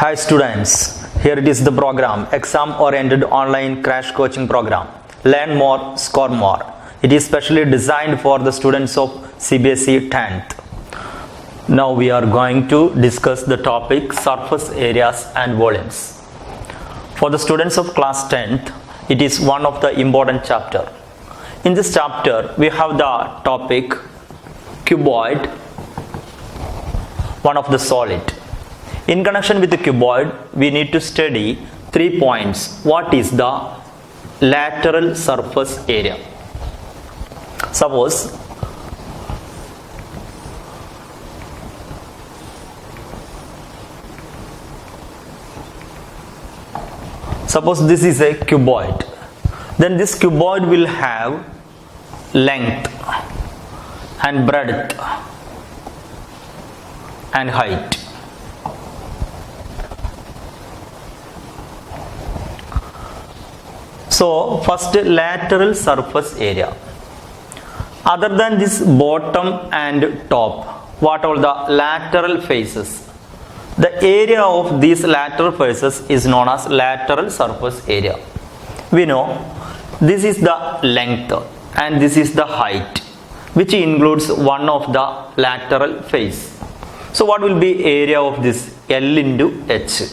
Hi students, here it is the program, exam oriented online crash coaching program. Learn more, score more. It is specially designed for the students of CBSE 10th. Now we are going to discuss the topic surface areas and volumes. For the students of class 10th, it is one of the important chapter. In this chapter, we have the topic cuboid, one of the solid. In connection with the cuboid, we need to study 3 points. What is the lateral surface area? Suppose this is a cuboid. Then this cuboid will have length and breadth and height. So first, lateral surface area. Other than this bottom and top, what are the lateral faces? The area of these lateral faces is known as lateral surface area. We know this is the length and this is the height, which includes one of the lateral face. So what will be area of this? L into H.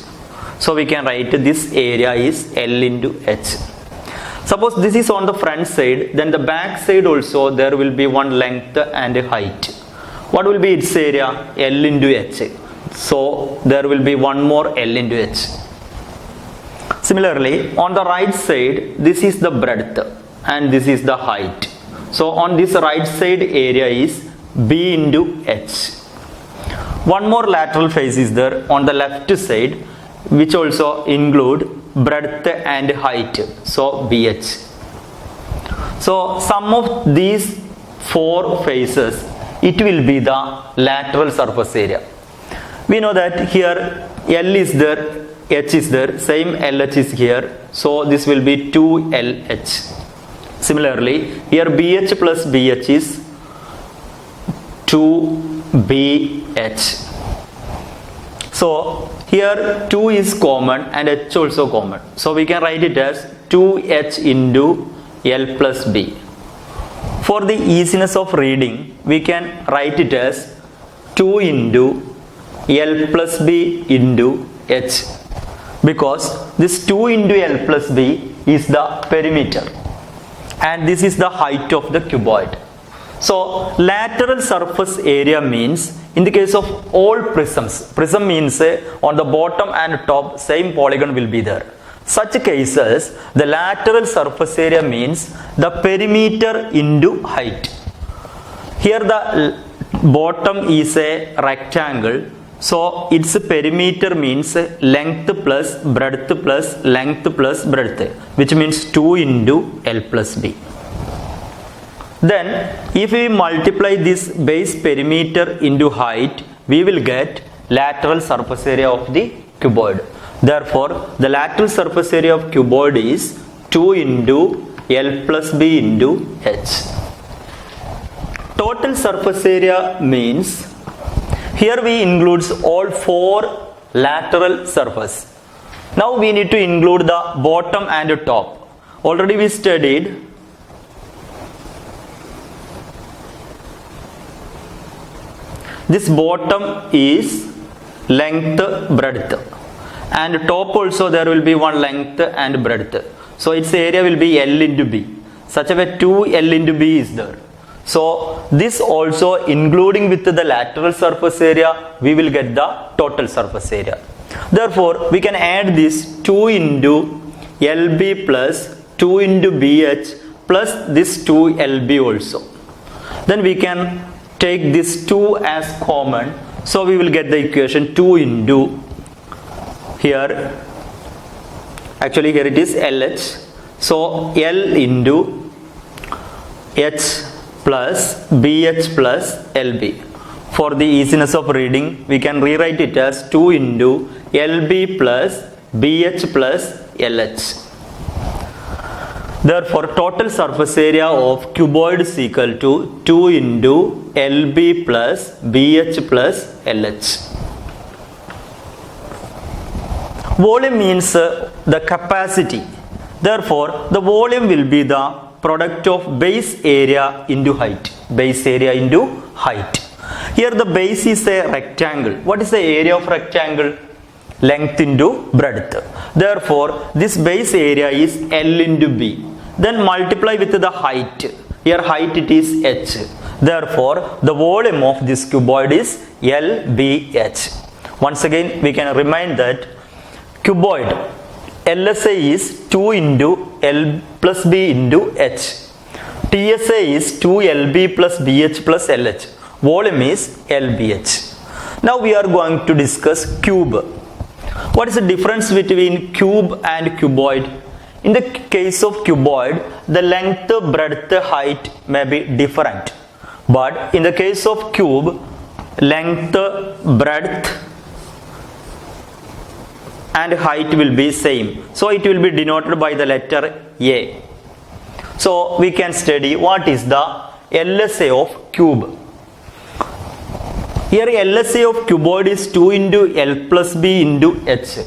So we can write this area is L into H. Suppose this is on the front side, then the back side also there will be one length and a height. What will be its area? L into H. So there will be one more L into H. Similarly, on the right side, this is the breadth and this is the height. So on this right side area is B into H. One more lateral face is there on the left side, which also include breadth and height, so BH. So sum of these 4 faces, it will be the lateral surface area. We know that here L is there, H is there, same LH is here, so this will be 2LH. Similarly, here BH plus BH is 2BH. So here 2 is common and H also common. So we can write it as 2H into L plus B. For the easiness of reading, we can write it as 2 into L plus B into H. Because this 2 into L plus B is the perimeter. And this is the height of the cuboid. So lateral surface area means, in the case of all prisms, prism means on the bottom and top same polygon will be there. Such cases, the lateral surface area means the perimeter into height. Here the bottom is a rectangle, so its perimeter means length plus breadth plus length plus breadth, which means 2 into L plus B. Then if we multiply this base perimeter into height, we will get lateral surface area of the cuboid. Therefore, the lateral surface area of cuboid is 2 into L plus B into H. Total surface area means, here we includes all 4 lateral surface. Now we need to include the bottom and top. Already we studied this bottom is length, breadth, and top also there will be one length and breadth. So its area will be L into B. Such a way 2L into B is there. So this also including with the lateral surface area, we will get the total surface area. Therefore, we can add this 2 into LB plus 2 into BH plus this 2LB also. Then we can take this 2 as common, so we will get the equation 2 into, here actually here it is LH, so L into H plus BH plus LB. For the easiness of reading, we can rewrite it as 2 into LB plus BH plus LH. Therefore, total surface area of cuboid is equal to 2 into LB plus BH plus LH. Volume means the capacity. Therefore, the volume will be the product of base area into height. Base area into height. Here the base is a rectangle. What is the area of rectangle? Length into breadth. Therefore, this base area is L into B. Then multiply with the height. Here height it is H. Therefore, the volume of this cuboid is LBH. Once again, we can remind that cuboid LSA is 2 into L plus B into H. TSA is 2LB plus BH plus LH. Volume is LBH. Now we are going to discuss cube. What is the difference between cube and cuboid? In the case of cuboid, the length, breadth, height may be different. But in the case of cube, length, breadth and height will be same. So it will be denoted by the letter A. So we can study what is the LSA of cube. Here LSA of cuboid is 2 into L plus B into H.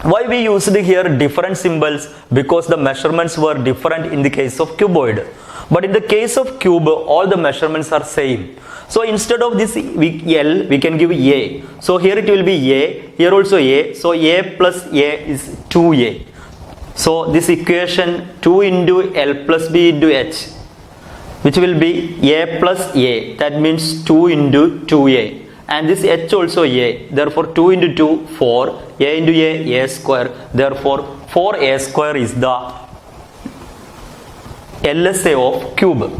Why we used here different symbols? Because the measurements were different in the case of cuboid. But in the case of cube, all the measurements are same. So instead of this L, we can give A. So here it will be A, here also A. So A plus A is 2A. So this equation 2 into L plus B into H, which will be A plus A. That means 2 into 2A. And this H also A. Therefore 2 into 2, 4. A into A square. Therefore 4A square is the LSA of cube.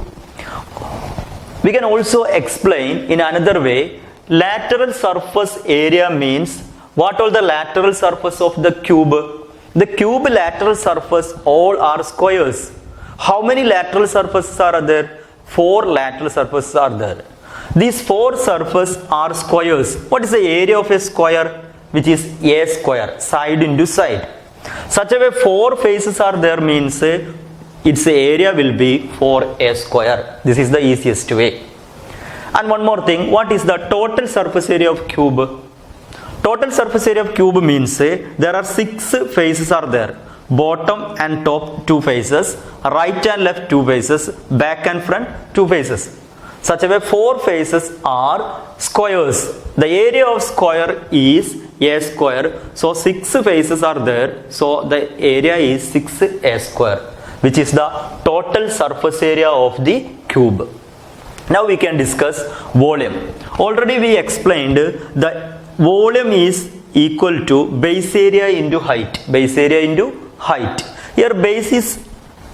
We can also explain in another way. Lateral surface area means what all the lateral surface of the cube? The cube lateral surface all are squares. How many lateral surfaces are there? 4 lateral surfaces are there. These 4 surfaces are squares. What is the area of a square? Which is A square, side into side. Such a way 4 faces are there means its area will be 4A square. This is the easiest way. And one more thing, what is the total surface area of cube? Total surface area of cube means there are 6 faces are there. Bottom and top 2 faces, right and left 2 faces, back and front 2 faces. Such a way 4 faces are squares. The area of square is A square. So 6 faces are there. So the area is 6A square, which is the total surface area of the cube. Now we can discuss volume. Already we explained the volume is equal to base area into height. Base area into height. Here base is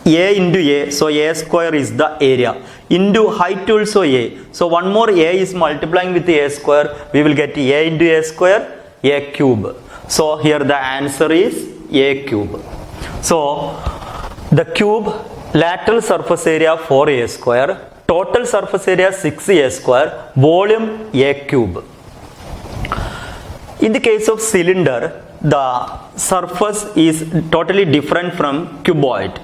A into A. So A square is the area. Into height also A. So one more A is multiplying with A square. We will get A into A square, A cube. So here the answer is A cube. So the cube lateral surface area 4A square, total surface area 6A square, volume A cube. In the case of cylinder, the surface is totally different from cuboid.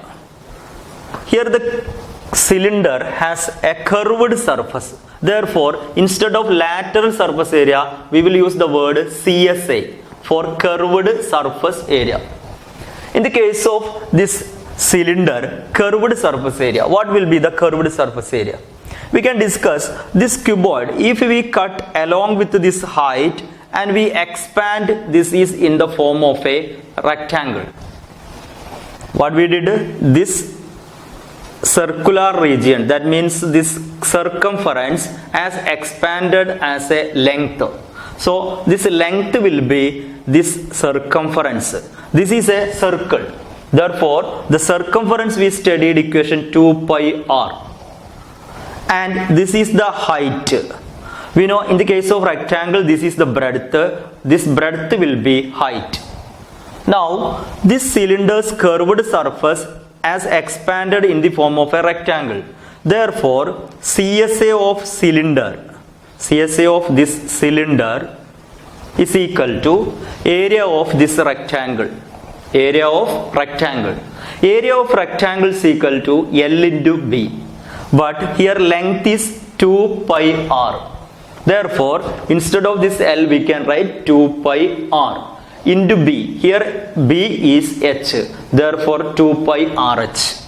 Here the cylinder has a curved surface. Therefore, instead of lateral surface area, we will use the word CSA for curved surface area. In the case of this cylinder, curved surface area, what will be the curved surface area? We can discuss this cuboid. If we cut along with this height and we expand, this is in the form of a rectangle. What we did? This circular region, that means this circumference has expanded as a length. So this length will be this circumference. This is a circle. Therefore, the circumference we studied equation 2 pi r. And this is the height. We know in the case of rectangle, this is the breadth. This breadth will be height. Now, this cylinder's curved surface has expanded in the form of a rectangle. Therefore, CSA of this cylinder is equal to area of this rectangle. Area of rectangle. Area of rectangle is equal to L into B. But here length is 2 pi r. Therefore, instead of this L we can write 2 pi r. into B. Here B is h, therefore 2 pi RH.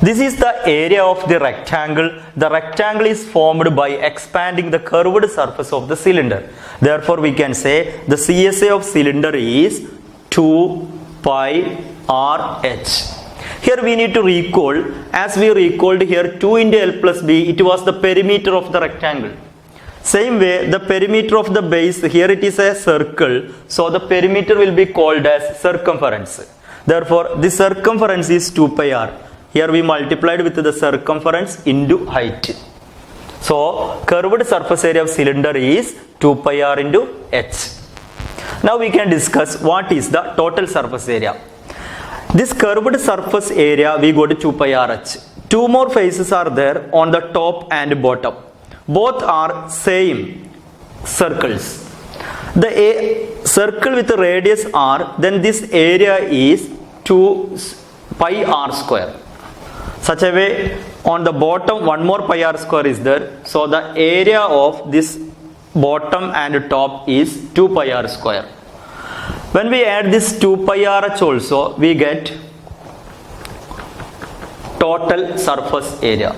This is the area of the rectangle. The rectangle is formed by expanding the curved surface of the cylinder. Therefore, we can say the CSA of cylinder is 2 pi RH. Here we need to recall, as we recalled here 2 into L plus B, it was the perimeter of the rectangle. Same way, the perimeter of the base, here it is a circle, so the perimeter will be called as circumference. Therefore, the circumference is 2 pi r. Here we multiplied with the circumference into height. So, curved surface area of cylinder is 2 pi r into h. Now we can discuss what is the total surface area. This curved surface area we go to 2 pi r h. Two more faces are there on the top and bottom. Both are same circles. The circle with the radius r, then this area is 2 pi r square. Such a way, on the bottom one more pi r square is there. So the area of this bottom and top is 2 pi r square. When we add this 2 pi RH also, we get total surface area.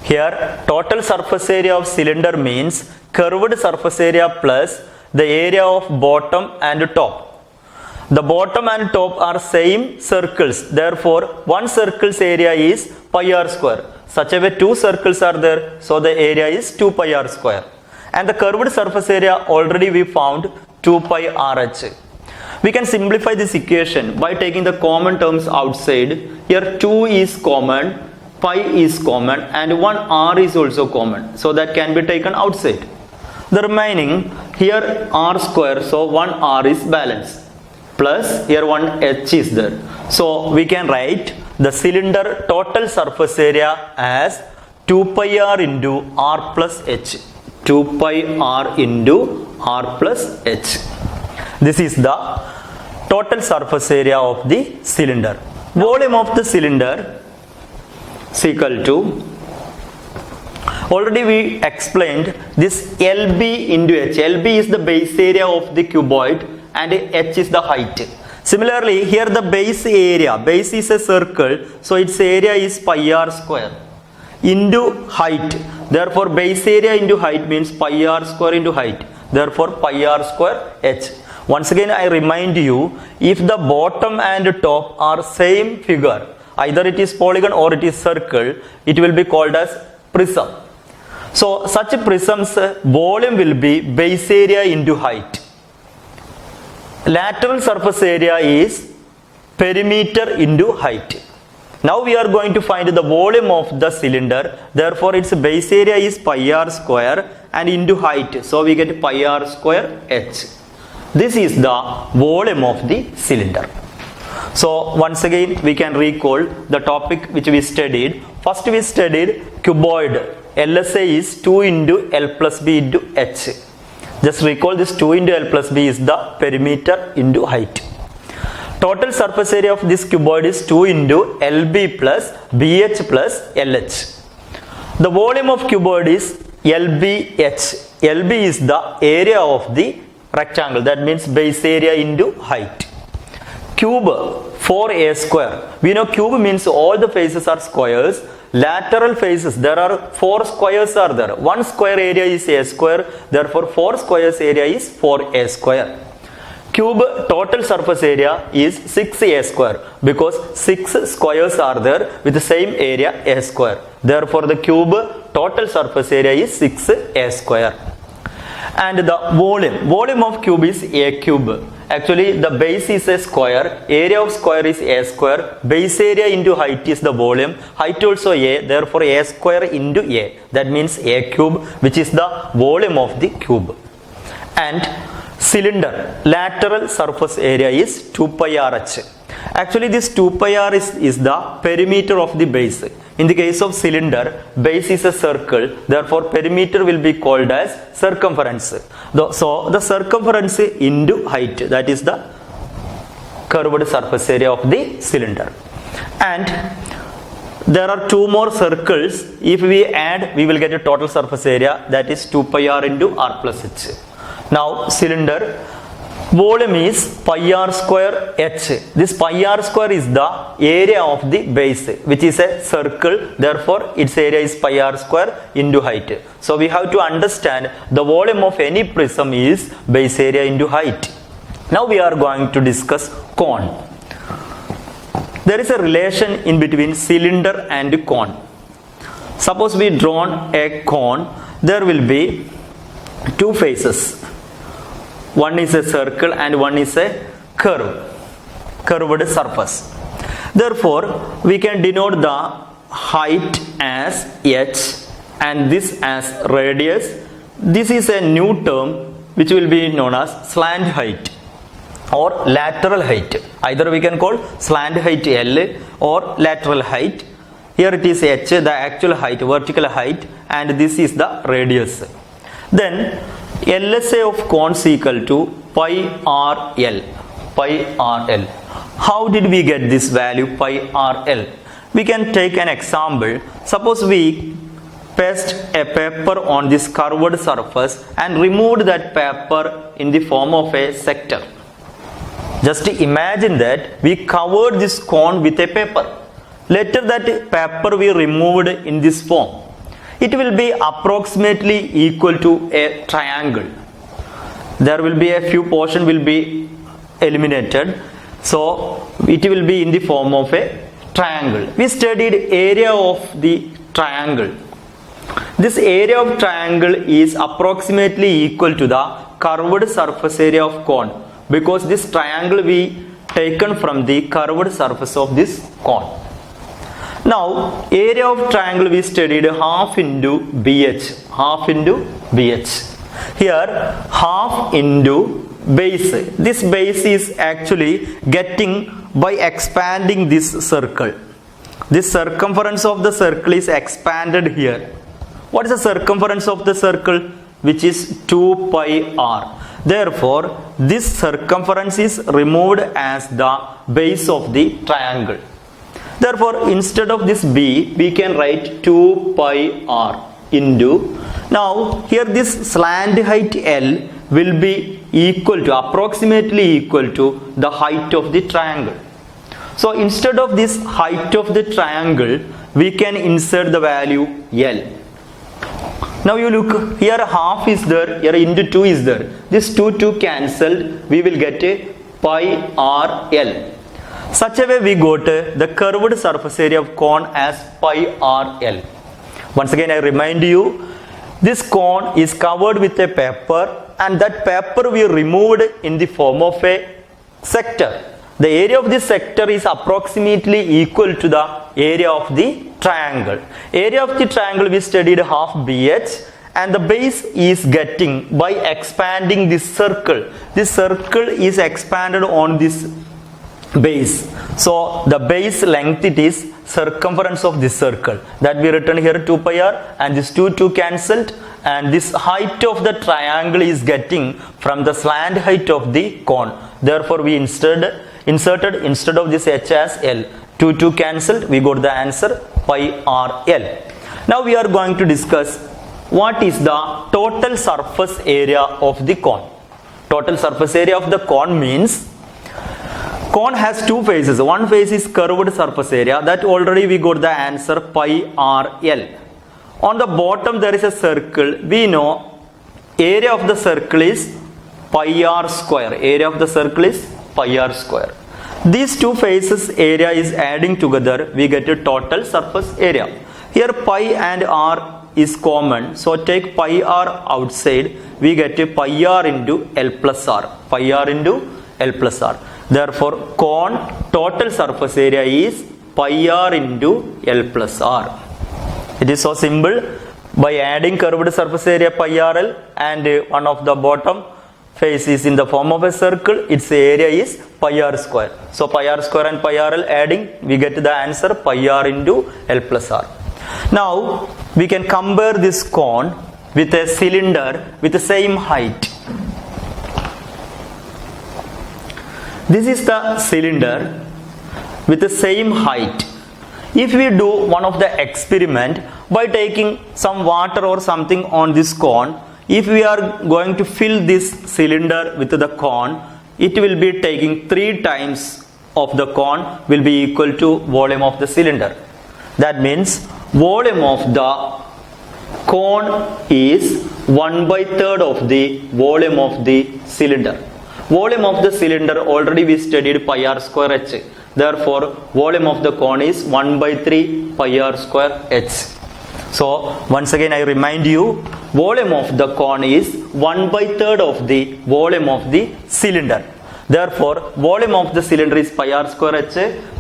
Here, total surface area of cylinder means curved surface area plus the area of bottom and top. The bottom and top are same circles. Therefore, one circle's area is pi r square. Such a way, two circles are there. So, the area is 2 pi r square. And the curved surface area already we found 2 pi RH. We can simplify this equation by taking the common terms outside. Here 2 is common, pi is common, and 1 r is also common. So that can be taken outside. The remaining, here r square, so 1 r is balanced. Plus here 1 h is there. So we can write the cylinder total surface area as 2 pi r into r plus h. 2 pi r into r plus h. This is the total surface area of the cylinder. Volume of the cylinder is equal to, already we explained this LB into H. LB is the base area of the cuboid and H is the height. Similarly, here the base area, base is a circle, so its area is pi r square into height. Therefore, base area into height means pi r square into height. Therefore, pi r square H. Once again, I remind you, if the bottom and top are same figure, either it is polygon or it is circle, it will be called as prism. So, such a prism's volume will be base area into height. Lateral surface area is perimeter into height. Now we are going to find the volume of the cylinder. Therefore, its base area is pi r square and into height. So we get pi r square h. This is the volume of the cylinder. So once again we can recall the topic which we studied. First we studied cuboid. LSA is 2 into L plus B into h. Just recall this 2 into L plus B is the perimeter into height. Total surface area of this cuboid is 2 into LB plus BH plus LH. The volume of cuboid is LBH. LB is the area of the rectangle, that means base area into height. Cube 4a square. We know cube means all the faces are squares. Lateral faces, there are 4 squares are there. One square area is a square, therefore 4 squares area is 4a square. Cube total surface area is 6a square because 6 squares are there with the same area a square. Therefore the cube total surface area is 6a square. And the volume of cube is a cube. Actually the base is a square, area of square is a square, base area into height is the volume, height also a, therefore a square into a, that means a cube, which is the volume of the cube. And cylinder lateral surface area is 2 pi RH. Actually this 2 pi r is the perimeter of the base. In the case of cylinder, base is a circle, therefore perimeter will be called as circumference. So the circumference into height, that is the curved surface area of the cylinder. And there are 2 more circles. If we add, we will get a total surface area, that is 2 pi r into r plus h. Now cylinder, volume is pi r square h. This pi r square is the area of the base, which is a circle. Therefore, its area is pi r square into height. So we have to understand the volume of any prism is base area into height. Now we are going to discuss cone. There is a relation in between cylinder and cone. Suppose we drawn a cone, there will be two faces. One is a circle and one is a curved surface. Therefore, we can denote the height as h and this as radius. This is a new term which will be known as slant height or lateral height. Either we can call slant height L or lateral height. Here it is h, the actual height, vertical height, and this is the radius. Then LSA of cone is equal to pi RL. Pi RL. How did we get this value pi RL? We can take an example. Suppose we paste a paper on this curved surface and removed that paper in the form of a sector. Just imagine that we covered this cone with a paper. Later that paper we removed in this form. It will be approximately equal to a triangle. There will be a few portion will be eliminated. So it will be in the form of a triangle. We studied area of the triangle. This area of triangle is approximately equal to the curved surface area of cone, because this triangle we taken from the curved surface of this cone. Now, area of triangle we studied half into BH. Half into BH. Here, half into base. This base is actually getting by expanding this circle. This circumference of the circle is expanded here. What is the circumference of the circle? Which is 2 pi r. Therefore, this circumference is removed as the base of the triangle. Therefore, instead of this b, we can write 2 pi r into, now here this slant height L will be equal to, approximately equal to the height of the triangle. So instead of this height of the triangle, we can insert the value L. Now you look, here half is there, here into 2 is there. This 2 cancelled, we will get a pi r L. Such a way we got the curved surface area of cone as pi r L. Once again I remind you, this cone is covered with a paper and that paper we removed in the form of a sector. The area of this sector is approximately equal to the area of the triangle. Area of the triangle we studied half BH, and the base is getting by expanding this circle. This circle is expanded on this base. So the base length, it is circumference of this circle, that we written here 2 pi r, and this 2 cancelled, and this height of the triangle is getting from the slant height of the cone. Therefore we inserted instead of this h as L. 2 cancelled, we got the answer pi r L. Now we are going to discuss what is the total surface area of the cone. Total surface area of the cone means, cone has two faces. One face is curved surface area, that already we got the answer pi r L. On the bottom there is a circle. We know area of the circle is pi r square. Area of the circle is pi r square. These two faces area is adding together, we get a total surface area. Here pi and r is common, so take pi r outside, we get a pi r into L plus r. Pi r into L plus r. Therefore, cone total surface area is pi r into L plus r. It is so simple. By adding curved surface area pi r L and one of the bottom face is in the form of a circle, its area is pi r square. So pi r square and pi r L adding, we get the answer pi r into L plus r. Now we can compare this cone with a cylinder with the same height. This is the cylinder with the same height. If we do one of the experiment by taking some water or something on this cone, if we are going to fill this cylinder with the cone, it will be taking 3 times of the cone will be equal to volume of the cylinder. That means volume of the cone is 1/3 of the volume of the cylinder. Volume of the cylinder already we studied pi r square h. Therefore, volume of the cone is 1/3 pi r square h. So, once again I remind you, volume of the cone is 1/3 of the volume of the cylinder. Therefore, volume of the cylinder is pi r square h.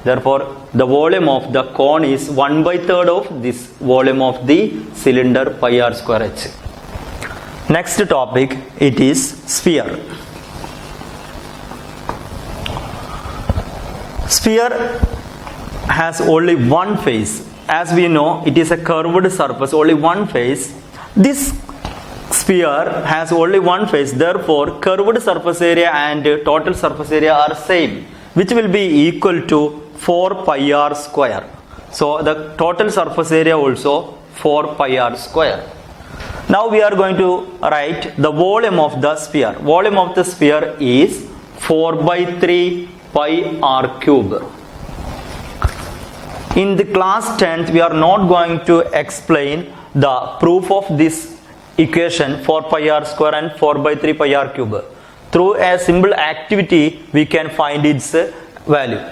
Therefore, the volume of the cone is 1/3 of this volume of the cylinder pi r square h. Next topic, it is sphere. Sphere has only one face. As we know, it is a curved surface, only one face. This sphere has only one face. Therefore, curved surface area and total surface area are same, which will be equal to 4 pi r square. So, the total surface area also 4 pi r square. Now, we are going to write the volume of the sphere. Volume of the sphere is 4/3 pi r cube. In the class 10th, we are not going to explain the proof of this equation 4 pi r square and 4/3 pi r cube. Through a simple activity, we can find its value.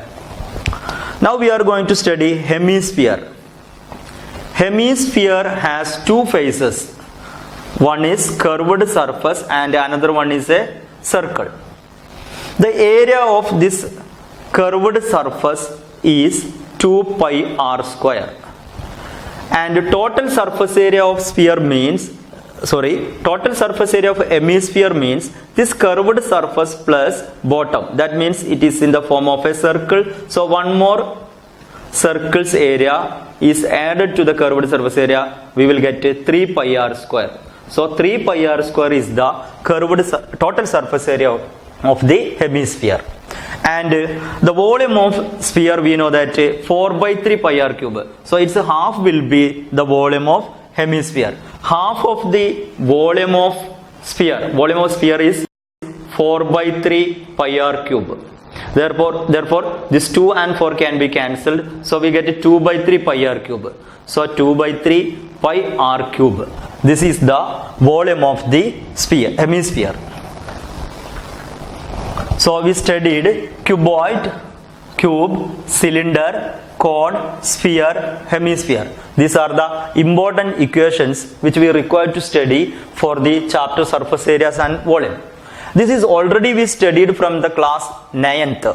Now we are going to study hemisphere. Hemisphere has two faces. One is curved surface and another one is a circle. The area of this curved surface is 2 pi r square. And total surface area of sphere means, total surface area of hemisphere means this curved surface plus bottom. That means it is in the form of a circle. So one more circle's area is added to the curved surface area. We will get 3 pi r square. So 3 pi r square is the curved total surface area of the hemisphere. And the volume of sphere, we know that 4/3 pi r cube. So its half will be the volume of hemisphere. Half of the volume of sphere is 4/3 pi r cube. Therefore, this 2 and 4 can be cancelled. So we get 2/3 pi r cube. So 2/3 pi r cube. This is the volume of the hemisphere. So we studied cuboid, cube, cylinder, cone, sphere, hemisphere. These are the important equations which we require to study for the chapter surface areas and volume. This is already we studied from the class 9th.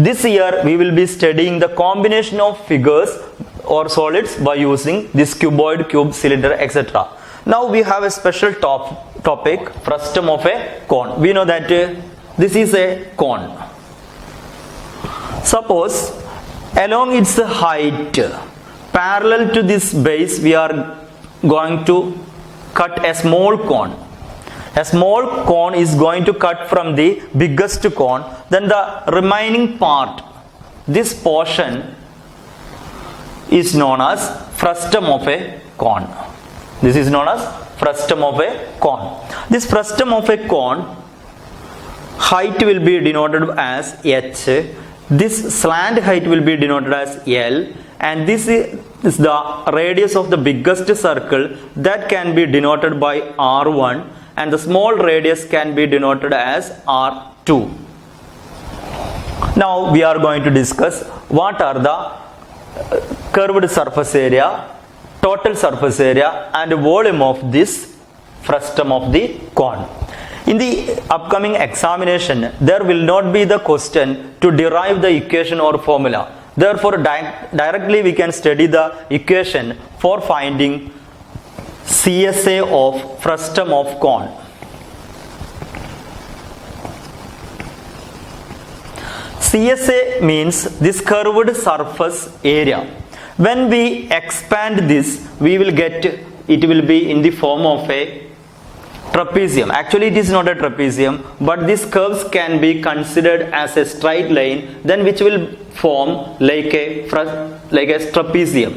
This year we will be studying the combination of figures or solids by using this cuboid, cube, cylinder, etc. Now we have a special topic, frustum of a cone. We know that this is a cone. Suppose along its height, parallel to this base, we are going to cut a small cone. A small cone is going to cut from the biggest cone. Then the remaining part, this portion is known as frustum of a cone. This is known as frustum of a cone. This frustum of a cone, height will be denoted as h. This slant height will be denoted as L, and this is the radius of the biggest circle that can be denoted by R1, and the small radius can be denoted as R2. Now we are going to discuss what are the curved surface area, total surface area and volume of this frustum of the cone. In the upcoming examination, there will not be the question to derive the equation or formula. Therefore, directly we can study the equation for finding CSA of frustum of cone. CSA means this curved surface area. When we expand this, we will get, it will be in the form of a trapezium. Actually it is not a trapezium, but these curves can be considered as a straight line, then which will form like a trapezium.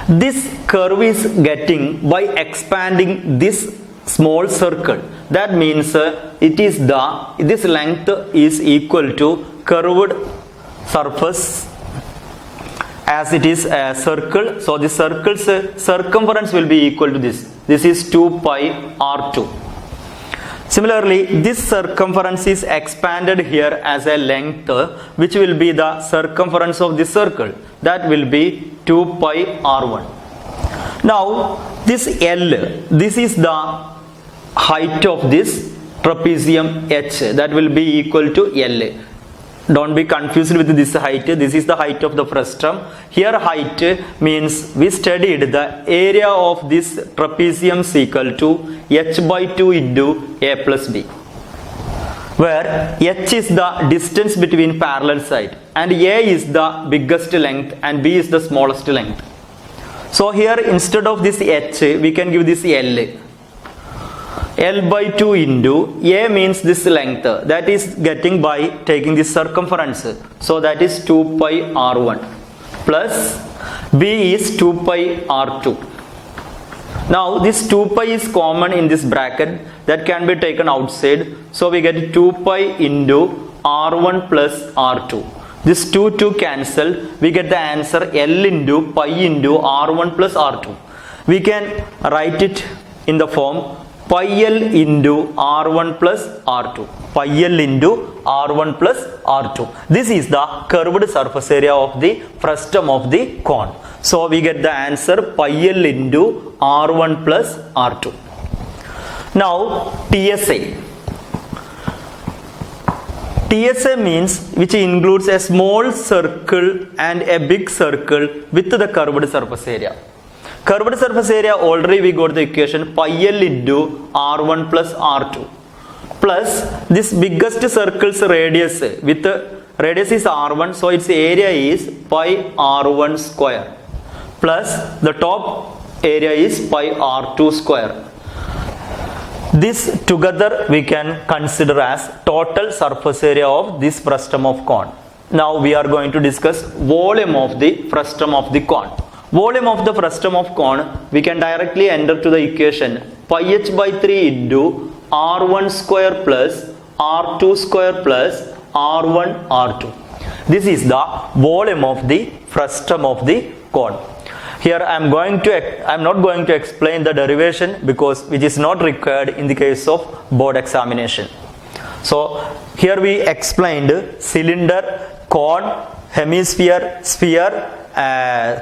This curve is getting by expanding this small circle. That means this length is equal to curved surface as it is a circle. So the circle's circumference will be equal to this. This is 2 pi r2. Similarly, this circumference is expanded here as a length, which will be the circumference of this circle. That will be 2 pi r1. Now this L, this is the height of this trapezium H. That will be equal to L. Don't be confused with this height. This is the height of the frustum. Here height means we studied the area of this trapezium is equal to h by 2 into a plus b, where h is the distance between parallel side and a is the biggest length and b is the smallest length. So here instead of this h we can give this L by 2 into a means this length, that is getting by taking this circumference. So that is 2 pi r1 plus b is 2 pi r2. Now this 2 pi is common in this bracket, that can be taken outside. So we get 2 pi into r1 plus r2. This 2 cancel, we get the answer L into pi into r1 plus r2. We can write it in the form pi L into r1 plus r2. Pi L into r1 plus r2. This is the curved surface area of the frustum of the cone. So we get the answer pi L into r1 plus r2. Now TSA. TSA means which includes a small circle and a big circle with the curved surface area. Curved surface area, already we got the equation pi L into r1 plus r2 plus this biggest circle's radius, with radius is r1, so its area is pi r1 square plus the top area is pi r2 square. This together we can consider as total surface area of this frustum of cone. Now we are going to discuss volume of the frustum of the cone. Volume of the frustum of cone we can directly enter to the equation pi h by 3 into r1 square plus r2 square plus r1 r2. This is the volume of the frustum of the cone. Here I am not going to explain the derivation because which is not required in the case of board examination. So here we explained cylinder, cone, hemisphere, sphere,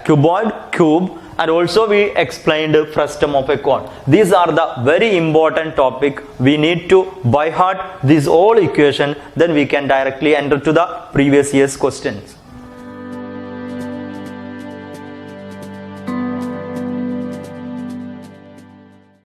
cuboid, cube, and also we explained frustum of a cone. These are the very important topic. We need to by heart this whole equation, then we can directly enter to the previous year's questions.